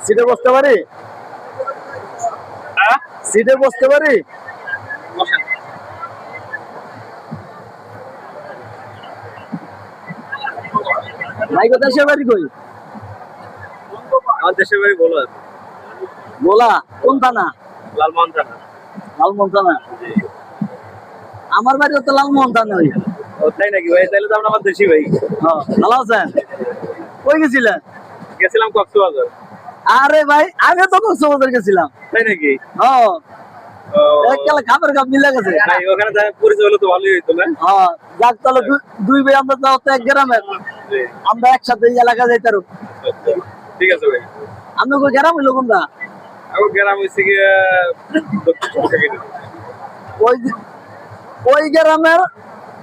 সিটে বসতে পারি? সিটে বসতে পারি? ভাই কোথায় দেশের বাড়ি কই? আমার দেশের বাড়ি বলো গোলা কোন থানা? লালমোহন থানা। লালমোহন থানা। আমার বাড়ি তো লালমোহন থানা। ও তাই নাকি ভাই? তাহলে তো আমরা আমার দেশি ভাই। ভালো আছেন? কই গেছিলেন? গেছিলাম কক্সবাজার। আরে ভাই আগে তো কক্সবাজার গেছিলাম। তাই নাকি? হ্যাঁ এককালে খাবার কাপ মিলে গেছে। ভাই ওখানে যা পরিচয় হলো তো ভালোই হইতো না? হ্যাঁ যাক তাহলে দুই ভাই আমরা তো এক গ্রামের, আমরা একসাথে এই এলাকা যাইতাম। ঠিক আছে ভাই। আমি কই গ্রাম হইলো কোনটা? আমার গ্রাম হইছে গিয়া দক্ষিণ চট্টগ্রাম। ওই ওই গ্রামের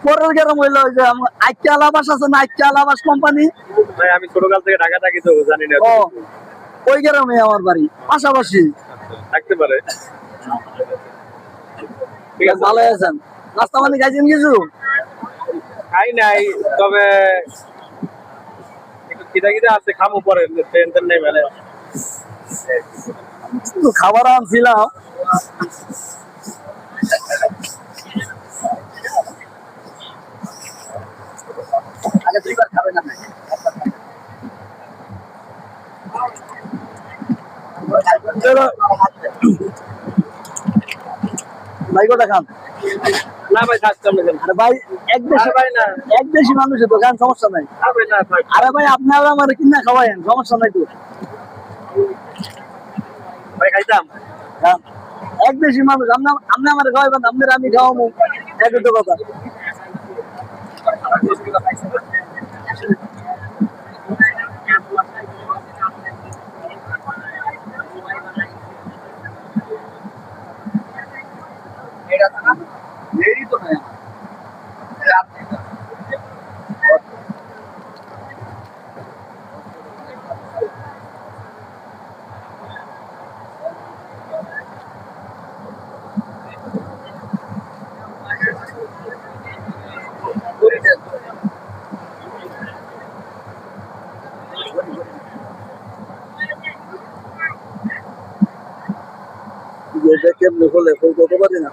পরের গ্রাম হইলো ওই যে আইকা আলাবাস আছে না, আইকা আলাবাস কোম্পানি। ভাই আমি ছোটকাল থেকে ঢাকা থাকি তো জানি না। ও ওই গ্রামে আমার বাড়ি, পাশাপাশি। থাকতে পারে। ঠিক আছে ভালো আছেন? নাস্তা পানি খাইছেন কিছু? খাই নাই, তবে একটু খিদা খিদা আছে, খামো পরে। ট্রেন ট্রেন নেই মানে খাবার আনছিলাম। আগে দুইবার খাবে না ভাই কোটা খান? না ভাই থাকতাম না। আরে ভাই এক দেশে ভাই না, এক দেশি মানুষের দোকান, সমস্যা নাই। ভাই না থাক। আরে ভাই আপনারা আমার কিনা খাওয়াইন, সমস্যা নাই তো। ভাই খাইতাম। হ্যাঁ, এক দেশি মানুষ, আপনি আমার খাওয়াইবেন, আপনার আমি খাওয়াবো, একই তো কথা। দেরি তো নাই কেমনে হলে ফুল করতে পারি না।